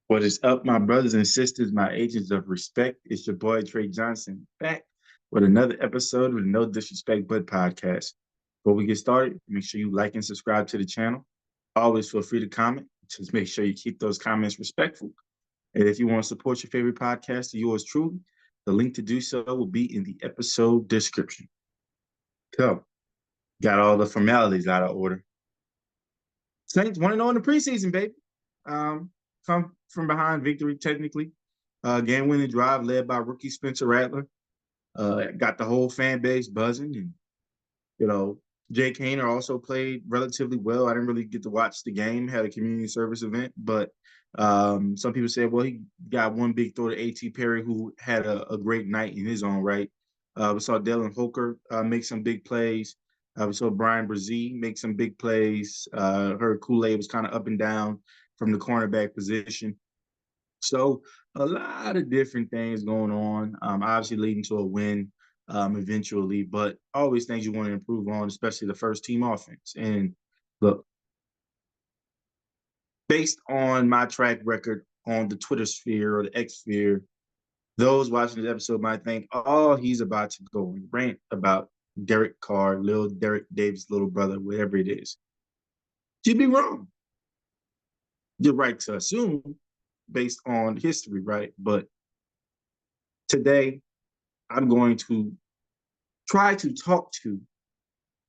What is up, my brothers and sisters, my agents of respect? It's your boy Trey Johnson back with another episode of the No Disrespect But podcast. Before we get started, make sure you like and subscribe to the channel. Always feel free to comment. Just make sure you keep those comments respectful. And if you want to support your favorite podcast, yours truly, the link to do so will be in the episode description. So, got all the formalities out of order. Saints 1-0 in the preseason, baby. Come from behind victory, technically. Game-winning drive led by rookie Spencer Rattler. Got the whole fan base buzzing. And, Jake Haener also played relatively well. I didn't really get to watch the game, had a community service event. But some people said, well, he got one big throw to A.T. Perry, who had a great night in his own right. We saw Dylan Hooker make some big plays. We saw Brian Brzee make some big plays. Heard Kool-Aid was kind of up and down from the cornerback position. So a lot of different things going on, obviously leading to a win eventually, but always things you want to improve on, especially the first team offense. And look, based on my track record on the Twitter sphere or the X sphere, those watching this episode might think, oh, he's about to go and rant about Derek Carr, little Derek Davis' little brother, whatever it is. You'd be wrong. You're right to assume based on history, right? But today, I'm going to try to talk to,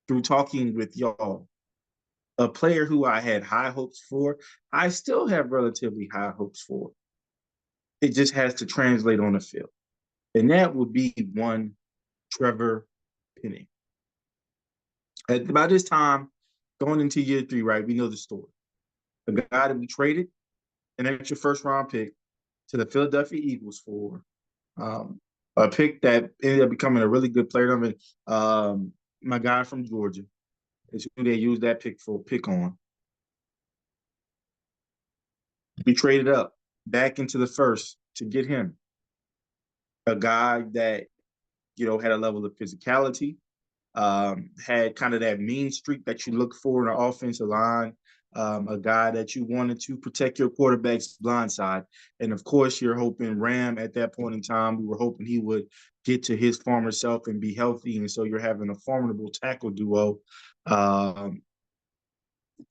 through talking with y'all, a player who I had high hopes for. I still have relatively high hopes for. It just has to translate on the field. And that would be one Trevor Penning. By this time, going into year 3, right, we know the story. The guy that we traded an extra first-round pick to the Philadelphia Eagles for, a pick that ended up becoming a really good player. I mean, my guy from Georgia is who they used that pick on. We traded up back into the first to get him, a guy that had a level of physicality, had kind of that mean streak that you look for in an offensive line, a guy that you wanted to protect your quarterback's blind side. And of course, you're hoping Ram at that point in time, we were hoping he would get to his former self and be healthy. And so you're having a formidable tackle duo in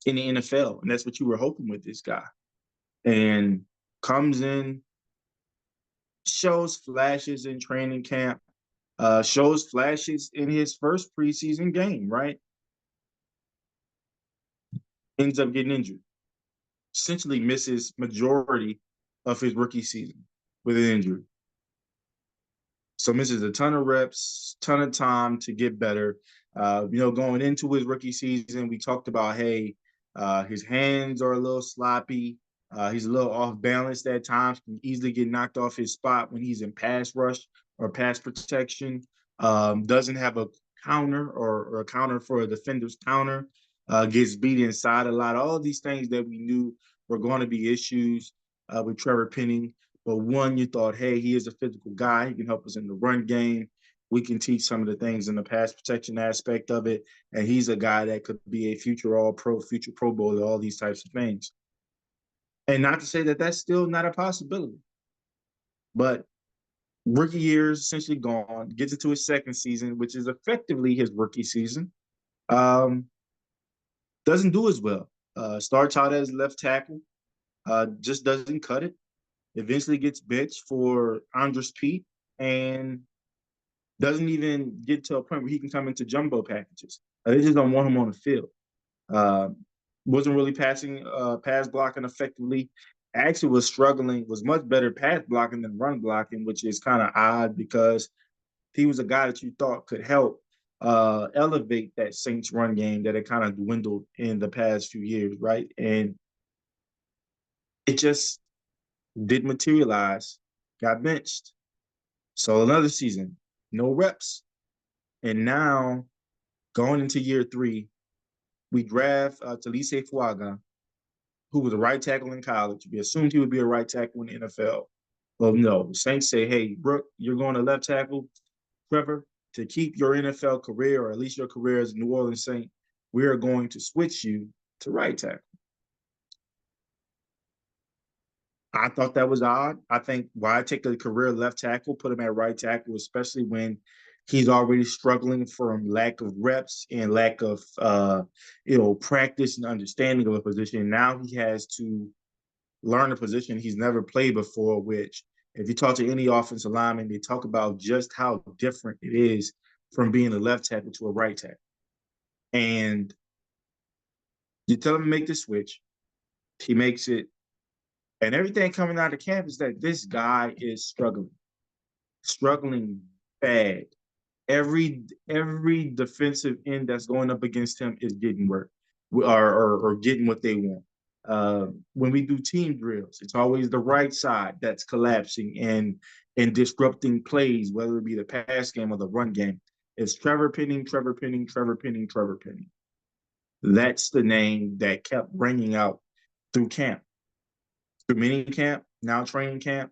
the NFL. And that's what you were hoping with this guy. And comes in, shows flashes in training camp, shows flashes in his first preseason game, right? Ends up getting injured. Essentially misses majority of his rookie season with an injury. So misses a ton of reps, ton of time to get better. Going into his rookie season, we talked about, hey, his hands are a little sloppy. He's a little off balance at times, can easily get knocked off his spot when he's in pass rush or pass protection. Doesn't have a counter or a counter for a defender's counter. Gets beat inside a lot. All of these things that we knew were going to be issues with Trevor Penning. But one, you thought, hey, he is a physical guy. He can help us in the run game. We can teach some of the things in the pass protection aspect of it. And he's a guy that could be a future All-Pro, future Pro Bowler, all these types of things. And not to say that that's still not a possibility. But rookie year is essentially gone, gets into his second season, which is effectively his rookie season. Doesn't do as well. Starts out as left tackle, just doesn't cut it. Eventually gets benched for Andrus Peat and doesn't even get to a point where he can come into jumbo packages. They just don't want him on the field. Wasn't really pass blocking effectively. Actually was struggling, was much better pass blocking than run blocking, which is kind of odd because he was a guy that you thought could help elevate that Saints run game that had kind of dwindled in the past few years, right? And it just didn't materialize, got benched. So another season, no reps. And now, going into year 3, we draft Taliese Fuaga, who was a right tackle in college. We assumed he would be a right tackle in the NFL. Well, no. The Saints say, hey, Brooke, you're going to left tackle. Trevor, to keep your NFL career, or at least your career as a New Orleans Saint, we are going to switch you to right tackle. I thought that was odd. I think why take a career left tackle, put him at right tackle, especially when he's already struggling from lack of reps and lack of practice and understanding of a position. Now he has to learn a position he's never played before, which if you talk to any offensive lineman, they talk about just how different it is from being a left tackle to a right tackle. And you tell him to make the switch, he makes it, and everything coming out of camp is that this guy is struggling bad. Every defensive end that's going up against him is getting work or getting what they want. When we do team drills, it's always the right side that's collapsing and disrupting plays, whether it be the pass game or the run game. It's Trevor Penning, Trevor Penning, Trevor Penning, Trevor Penning. That's the name that kept ringing out through camp, through mini camp, now training camp,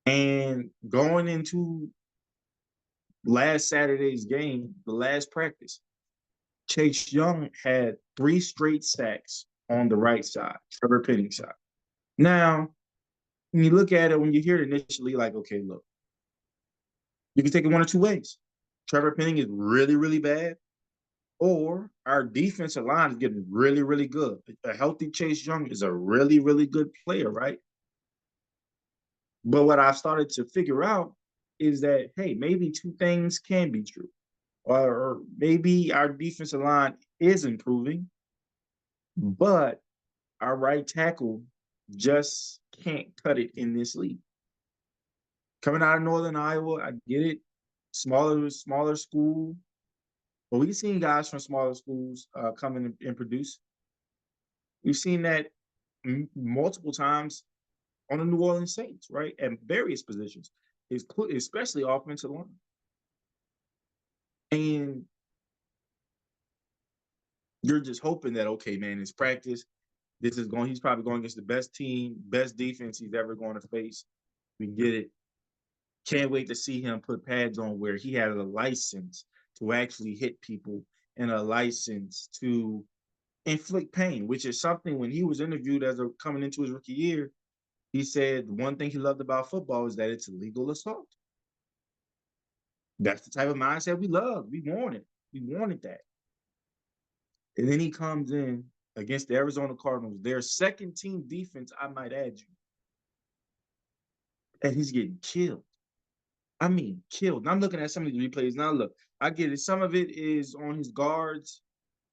and going into last Saturday's game, the last practice. Chase Young had 3 straight sacks on the right side, Trevor Penning side. Now, when you look at it, when you hear it initially, like, okay, look, you can take it one or two ways. Trevor Penning is really, really bad, or our defensive line is getting really, really good. A healthy Chase Young is a really, really good player, right? But what I started to figure out is that, hey, maybe two things can be true. Or maybe our defensive line is improving, but our right tackle just can't cut it in this league. Coming out of Northern Iowa, I get it. Smaller school. But we've seen guys from smaller schools come in and produce. We've seen that multiple times on the New Orleans Saints, right? At various positions, especially offensive line. And you're just hoping that, okay, man, it's practice. He's probably going against the best team, best defense he's ever going to face. We get it. Can't wait to see him put pads on where he had a license to actually hit people and a license to inflict pain, which is something when he was interviewed coming into his rookie year, he said one thing he loved about football is that it's a legal assault. That's the type of mindset we love. We wanted. We wanted that. And then he comes in against the Arizona Cardinals, their second team defense, I might add you. And he's getting killed. I mean, killed. And I'm looking at some of these replays. Now, look, I get it. Some of it is on his guards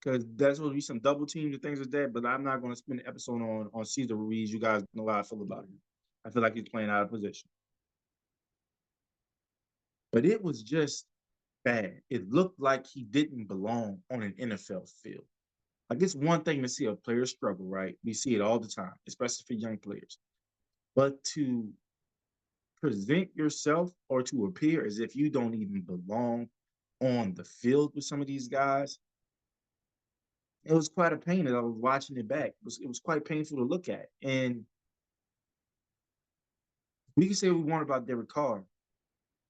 because that's supposed to be some double teams and things like that. But I'm not going to spend an episode on Cesar Ruiz. You guys know how I feel about him. I feel like he's playing out of position. But it was just bad. It looked like he didn't belong on an NFL field. Like, it's one thing to see a player struggle, right? We see it all the time, especially for young players. But to present yourself or to appear as if you don't even belong on the field with some of these guys, it was quite a pain as I was watching it back. It was quite painful to look at. And we can say what we want about Derek Carr,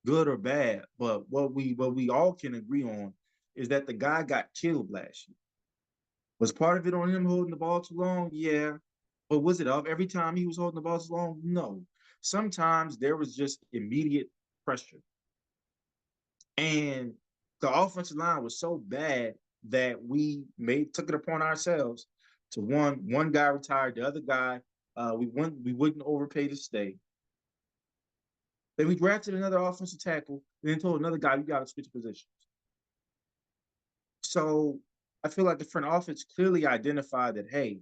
good or bad, but what we all can agree on is that the guy got killed last year. Was part of it on him holding the ball too long? Yeah. But was it up every time he was holding the ball too long? No. Sometimes there was just immediate pressure. And the offensive line was so bad that we took it upon ourselves to one guy retired, the other guy we wouldn't overpay to stay. Then we drafted another offensive tackle, and then told another guy, you got to switch positions. So I feel like the front office clearly identified that, hey,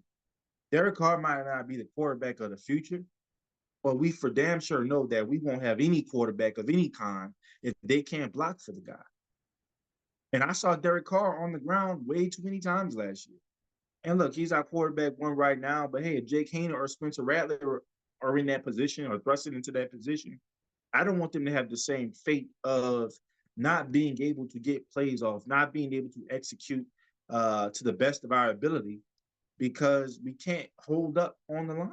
Derek Carr might not be the quarterback of the future, but we for damn sure know that we won't have any quarterback of any kind if they can't block for the guy. And I saw Derek Carr on the ground way too many times last year. And look, he's our quarterback one right now, but hey, if Jake Haener or Spencer Rattler are in that position or thrusted into that position, I don't want them to have the same fate of not being able to get plays off, not being able to execute to the best of our ability because we can't hold up on the line.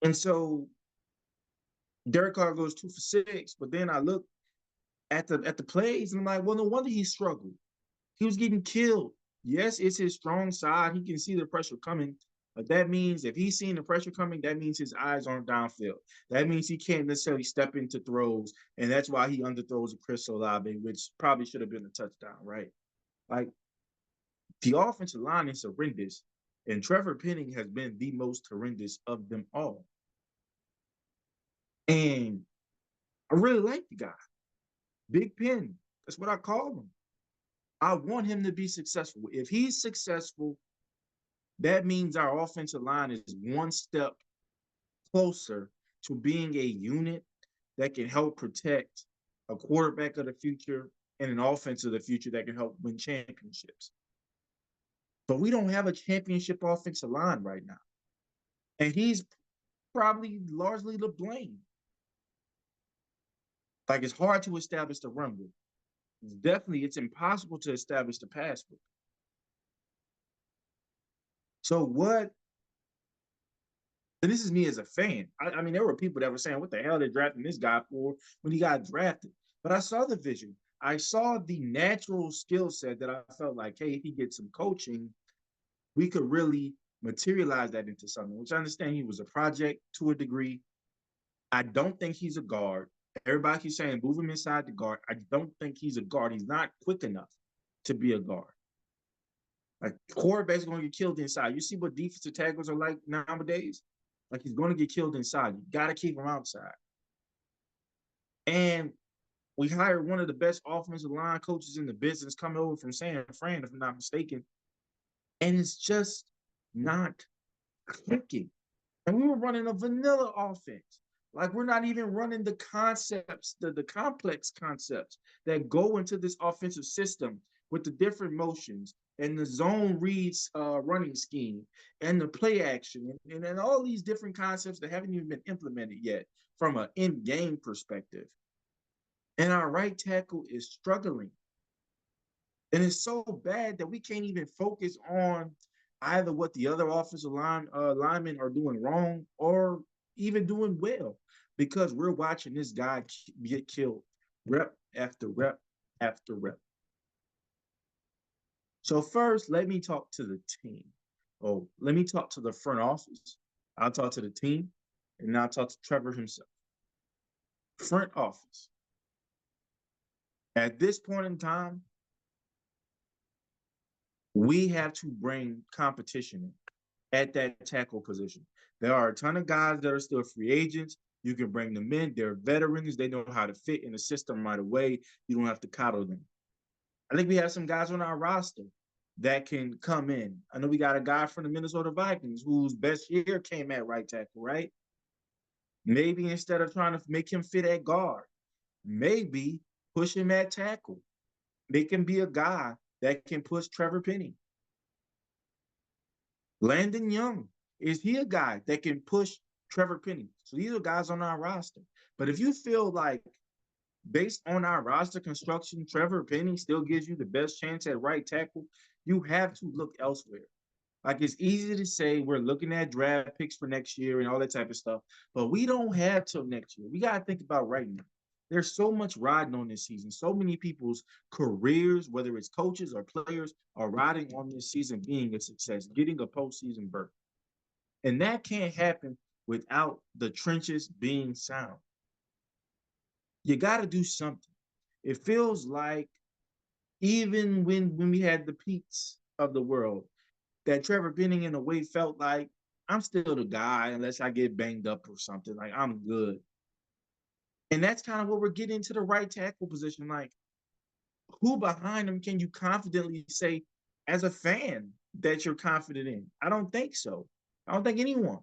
And so Derek Carr goes 2 for 6, but then I look at the plays and I'm like, well, no wonder he struggled. He was getting killed. Yes, it's his strong side. He can see the pressure coming, But that means if he's seeing the pressure coming, that means his eyes aren't downfield. That means he can't necessarily step into throws, and that's why he underthrows a Chris Olave, which probably should have been a touchdown, right? Like the offensive line is horrendous, and Trevor Penning has been the most horrendous of them all. And I really like the guy, Big Pen. That's what I call him. I want him to be successful. If he's successful, that means our offensive line is one step closer to being a unit that can help protect a quarterback of the future and an offense of the future that can help win championships. But we don't have a championship offensive line right now. And he's probably largely to blame. Like it's hard to establish the run with. It's impossible to establish the pass with. So what? And this is me as a fan. I mean, there were people that were saying, what the hell are they drafting this guy for when he got drafted? But I saw the vision. I saw the natural skill set that I felt like, hey, if he gets some coaching, we could really materialize that into something, which I understand he was a project to a degree. I don't think he's a guard. Everybody keeps saying, move him inside the guard. I don't think he's a guard. He's not quick enough to be a guard. Like quarterbacks going to get killed inside. You see what defensive tackles are like nowadays? Like he's going to get killed inside. You got to keep him outside. And we hired one of the best offensive line coaches in the business coming over from San Fran, if I'm not mistaken. And it's just not clicking. And we were running a vanilla offense. Like we're not even running the concepts, the complex concepts that go into this offensive system with the different motions and the zone reads running scheme and the play action and all these different concepts that haven't even been implemented yet from an in-game perspective. And our right tackle is struggling. And it's so bad that we can't even focus on either what the other offensive linemen are doing wrong or even doing well because we're watching this guy get killed rep after rep after rep. So first, let me talk to the team. Oh, let me talk to the front office. I'll talk to the team, and I'll talk to Trevor himself. Front office. At this point in time, we have to bring competition in at that tackle position. There are a ton of guys that are still free agents. You can bring them in. They're veterans. They know how to fit in the system right away. You don't have to coddle them. I think we have some guys on our roster that can come in. I know we got a guy from the Minnesota Vikings whose best year came at right tackle, right? Maybe instead of trying to make him fit at guard, maybe push him at tackle. Make him be a guy that can push Trevor Penning. Landon Young, is he a guy that can push Trevor Penning? So these are guys on our roster. But if you feel like based on our roster construction, Trevor Penning still gives you the best chance at right tackle, you have to look elsewhere. Like it's easy to say we're looking at draft picks for next year and all that type of stuff, but we don't have till next year. We got to think about right now. There's so much riding on this season. So many people's careers, whether it's coaches or players, are riding on this season being a success, getting a postseason berth. And that can't happen without the trenches being sound. You got to do something. It feels like even when we had the peaks of the world, that Trevor Penning in a way felt like I'm still the guy unless I get banged up or something. Like I'm good. And that's kind of what we're getting to the right tackle position. Like who behind him can you confidently say as a fan that you're confident in? I don't think so. I don't think anyone.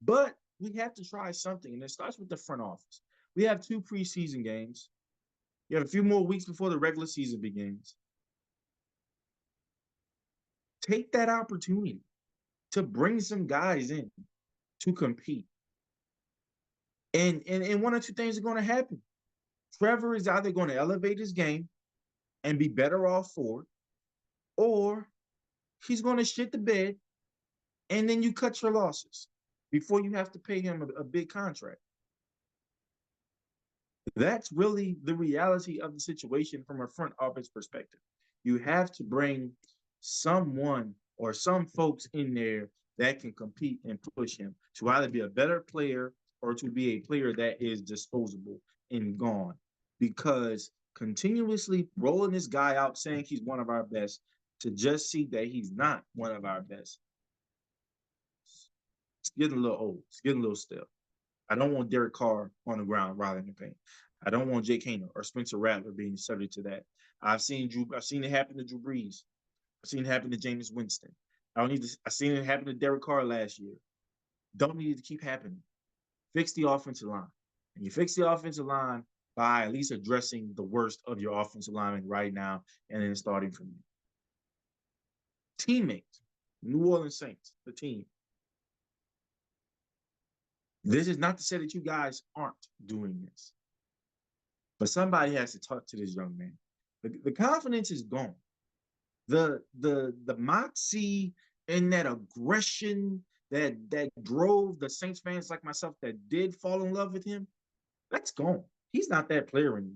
But we have to try something. And it starts with the front office. We have 2 preseason games. You have a few more weeks before the regular season begins. Take that opportunity to bring some guys in to compete. And one or two things are going to happen. Trevor is either going to elevate his game and be better off for it, or he's going to shit the bed, and then you cut your losses before you have to pay him a big contract. That's really the reality of the situation from a front office perspective. You have to bring someone or some folks in there that can compete and push him to either be a better player or to be a player that is disposable and gone. Because continuously rolling this guy out saying he's one of our best to just see that he's not one of our best, it's getting a little old. It's getting a little stale. I don't want Derek Carr on the ground rather than the paint. I don't want Jake Haener or Spencer Rattler being subject to that. I've seen it happen to Drew Brees. I've seen it happen to Jameis Winston. I don't need to. I've seen it happen to Derek Carr last year. Don't need it to keep happening. Fix the offensive line, and you fix the offensive line by at least addressing the worst of your offensive lineman right now, and then starting from you. Teammates, New Orleans Saints, the team. This is not to say that you guys aren't doing this, but somebody has to talk to this young man. The confidence is gone. The moxie and that aggression that drove the Saints fans like myself that did fall in love with him, that's gone. He's not that player anymore.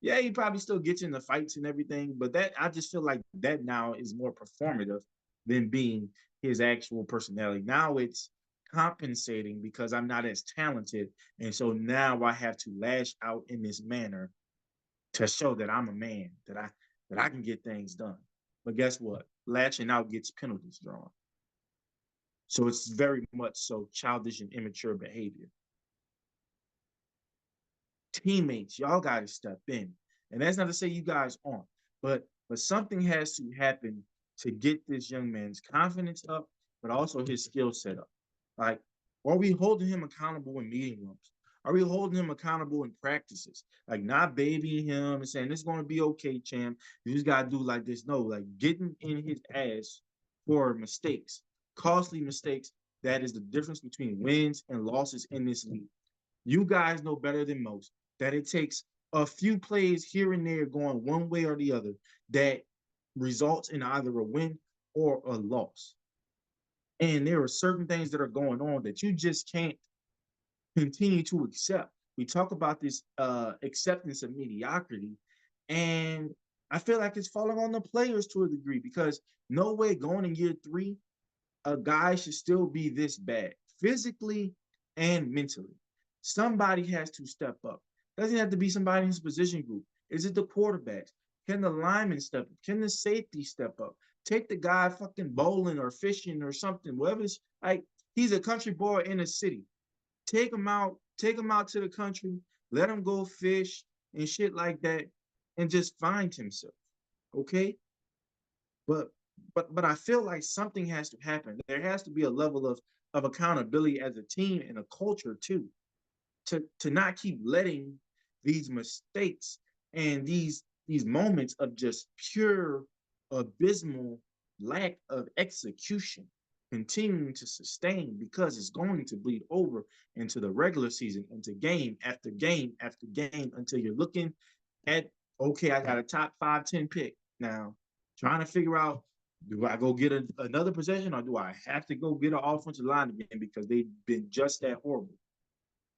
Yeah, he probably still gets in the fights and everything, but that I just feel like that now is more performative than being his actual personality. Now it's compensating because I'm not as talented, and so now I have to lash out in this manner to show that I'm a man, that I can get things done. But guess what? Lashing out gets penalties drawn. So it's very much so childish and immature behavior. Teammates, y'all got to step in. And that's not to say you guys aren't, but something has to happen to get this young man's confidence up, but also his skill set up. Like, are we holding him accountable in meeting rooms? Are we holding him accountable in practices? Like, not babying him and saying it's going to be okay, champ. You just got to do like this. No, like getting in his ass for mistakes, costly mistakes. That is the difference between wins and losses in this league. You guys know better than most that it takes a few plays here and there going one way or the other that results in either a win or a loss. And there are certain things that are going on that you just can't continue to accept. We talk about this acceptance of mediocrity, and I feel like it's falling on the players to a degree because no way going in year 3, a guy should still be this bad physically and mentally. Somebody has to step up. Doesn't have to be somebody in his position group. Is it the quarterbacks? Can the linemen step up? Can the safety step up? Take the guy fucking bowling or fishing or something, whatever it's like. He's a country boy in a city. Take him out to the country, let him go fish and shit like that, and just find himself. Okay? But but I feel like something has to happen. There has to be a level of accountability as a team and a culture too, to not keep letting these mistakes and these moments of just pure abysmal lack of execution continuing to sustain because it's going to bleed over into the regular season, into game after game after game until you're looking at, okay, I got a top 5-10 pick now, trying to figure out, do I go get another possession or do I have to go get an offensive line again because they've been just that horrible?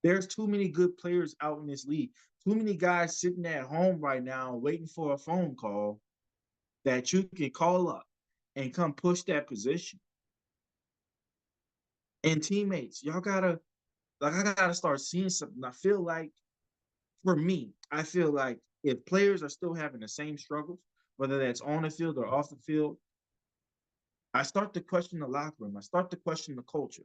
There's too many good players out in this league. Too many guys sitting at home right now waiting for a phone call that you can call up and come push that position. And teammates, y'all gotta, like, I gotta start seeing something. I feel like, for me, I feel like if players are still having the same struggles, whether that's on the field or off the field, I start to question the locker room. I start to question the culture.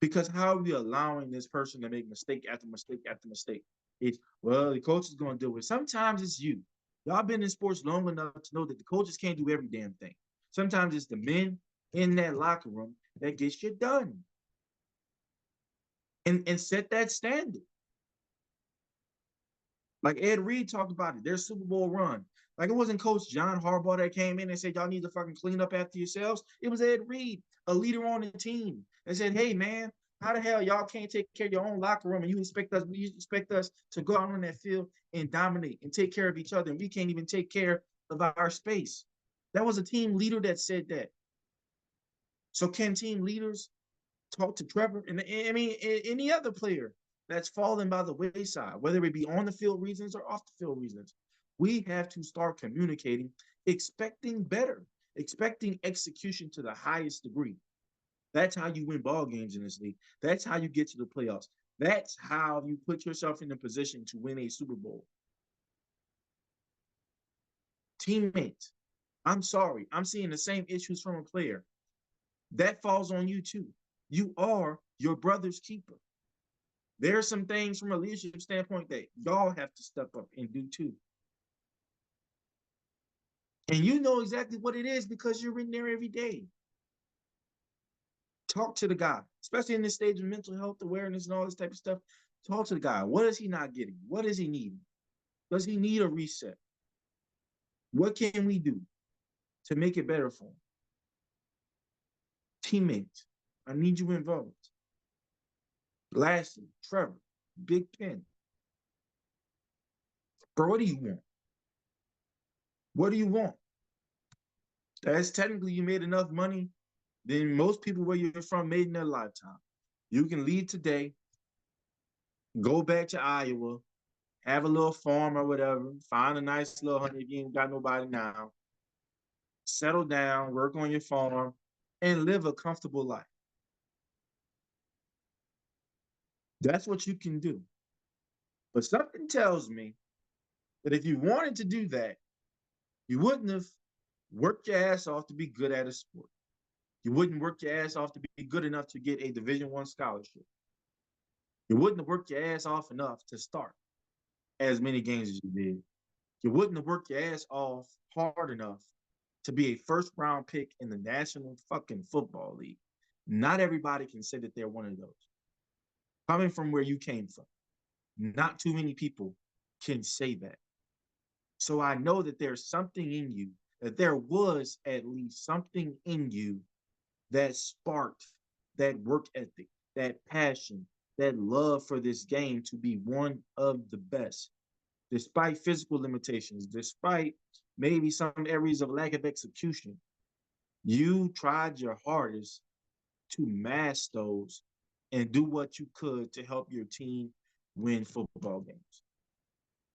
Because how are we allowing this person to make mistake after mistake after mistake? It's, well, the coach is going to do it. Sometimes it's you. Y'all been in sports long enough to know that the coaches can't do every damn thing. Sometimes it's the men in that locker room that get shit done. And set that standard. Like Ed Reed talked about it, their Super Bowl run. Like it wasn't Coach John Harbaugh that came in and said, y'all need to fucking clean up after yourselves. It was Ed Reed, a leader on the team, and said, hey, man, how the hell y'all can't take care of your own locker room and you expect us to go out on that field and dominate and take care of each other, and we can't even take care of our space. That was a team leader that said that. So can team leaders talk to Trevor and I mean any other player that's fallen by the wayside, whether it be on the field reasons or off the field reasons? We have to start communicating, expecting better. expecting execution to the highest degree. That's how you win ball games in this league. That's how you get to the playoffs. That's how you put yourself in a position to win a Super Bowl. Teammates, I'm sorry. I'm seeing the same issues from a player. That falls on you too. You are your brother's keeper. There are some things from a leadership standpoint that y'all have to step up and do too. And you know exactly what it is because you're in there every day. Talk to the guy, especially in this stage of mental health awareness and all this type of stuff. Talk to the guy. What is he not getting? What does he need? Does he need a reset? What can we do to make it better for him? Teammates, I need you involved. Lastly, Trevor, Big Pen. Bro, what do you want? What do you want? That's technically you made enough money than most people where you're from made in their lifetime. You can leave today, go back to Iowa, have a little farm or whatever, find a nice little honey if you ain't got nobody now, settle down, work on your farm, and live a comfortable life. That's what you can do. But something tells me that if you wanted to do that, you wouldn't have worked your ass off to be good at a sport. You wouldn't work your ass off to be good enough to get a Division I scholarship. You wouldn't have worked your ass off enough to start as many games as you did. You wouldn't have worked your ass off hard enough to be a first round pick in the National fucking Football League. Not everybody can say that they're one of those. Coming from where you came from, not too many people can say that. So I know that there's something in you, that there was at least something in you that sparked that work ethic, that passion, that love for this game to be one of the best, despite physical limitations, despite maybe some areas of lack of execution. You tried your hardest to mask those and do what you could to help your team win football games,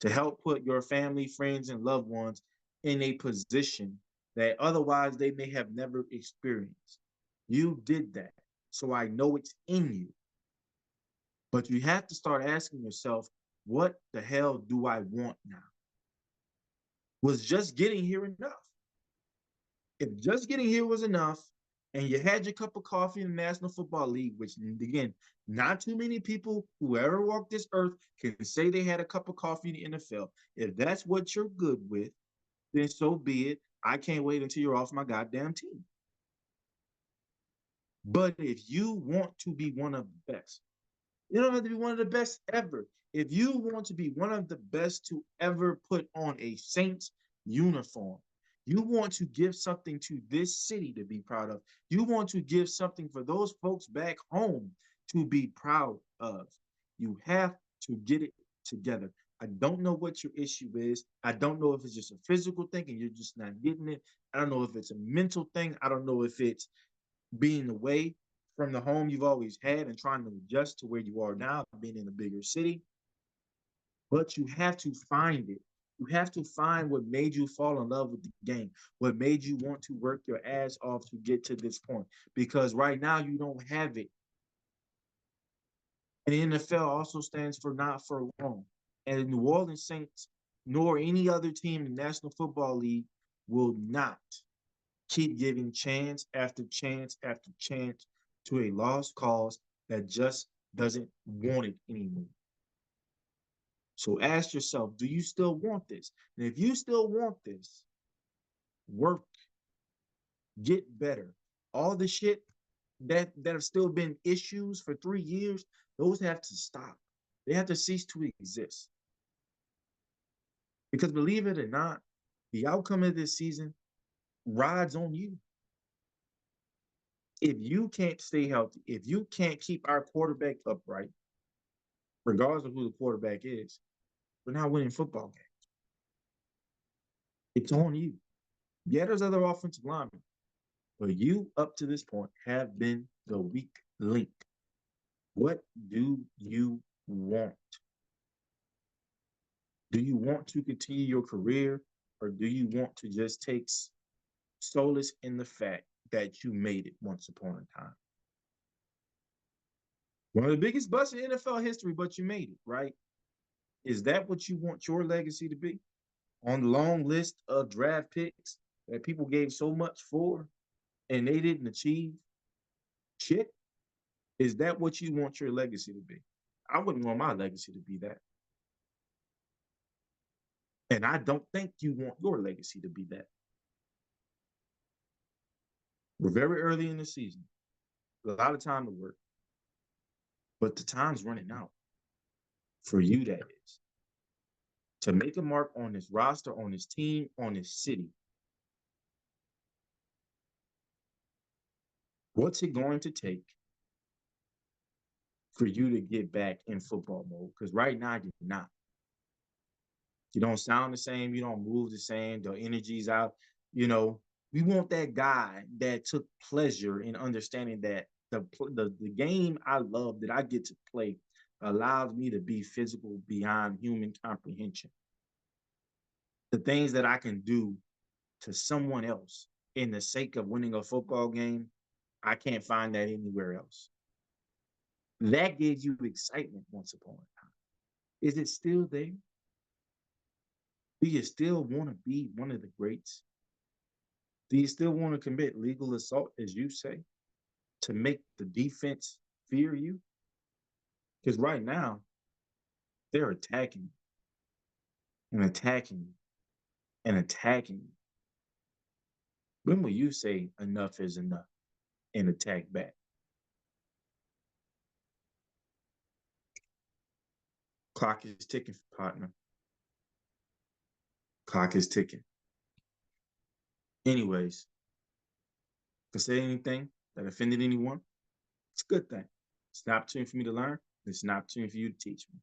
to help put your family, friends, and loved ones in a position that otherwise they may have never experienced. You did that. So I know it's in you. But you have to start asking yourself, what the hell do I want now? Was just getting here enough? If just getting here was enough, and you had your cup of coffee in the National Football League, which again, not too many people who ever walked this earth can say they had a cup of coffee in the NFL. If that's what you're good with, then so be it. I can't wait until you're off my goddamn team. But if you want to be one of the best, you don't have to be one of the best ever. If you want to be one of the best to ever put on a Saints uniform, you want to give something to this city to be proud of. You want to give something for those folks back home to be proud of. You have to get it together. I don't know what your issue is. I don't know if it's just a physical thing and you're just not getting it. I don't know if it's a mental thing. I don't know if it's being away from the home you've always had and trying to adjust to where you are now, being in a bigger city. But you have to find it. You have to find what made you fall in love with the game, what made you want to work your ass off to get to this point. Because right now you don't have it. And the NFL also stands for not for long. And the New Orleans Saints, nor any other team in the National Football League, will not keep giving chance after chance after chance to a lost cause that just doesn't want it anymore. So ask yourself, do you still want this? And if you still want this, work, get better. All the shit that have still been issues for 3 years, those have to stop. They have to cease to exist. Because believe it or not, the outcome of this season rides on you. If you can't stay healthy, if you can't keep our quarterback upright, regardless of who the quarterback is, we're not winning football games. It's on you. Yeah, there's other offensive linemen, but you, up to this point, have been the weak link. What do you want? Do you want to continue your career, or do you want to just take solace in the fact that you made it once upon a time. One of the biggest busts in NFL history, but you made it, right? Is that what you want your legacy to be? On the long list of draft picks that people gave so much for and they didn't achieve shit? Is that what you want your legacy to be? I wouldn't want my legacy to be that. And I don't think you want your legacy to be that. We're very early in the season. A lot of time to work. But the time's running out. For you, that is. To make a mark on this roster, on this team, on this city. What's it going to take for you to get back in football mode? Because right now, you're not. You don't sound the same. You don't move the same. The energy's out. You know, we want that guy that took pleasure in understanding that the game I love that I get to play allows me to be physical beyond human comprehension. The things that I can do to someone else in the sake of winning a football game, I can't find that anywhere else. That gives you excitement once upon a time. Is it still there? Do you still want to be one of the greats? Do you still want to commit legal assault, as you say, to make the defense fear you? Because right now, they're attacking and attacking and attacking. When will you say enough is enough and attack back? Clock is ticking, partner. Clock is ticking. Anyways, if I say anything that offended anyone, it's a good thing. It's an opportunity for me to learn. It's an opportunity for you to teach me.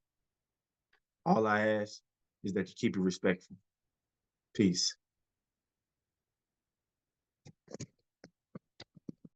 All I ask is that you keep it respectful. Peace.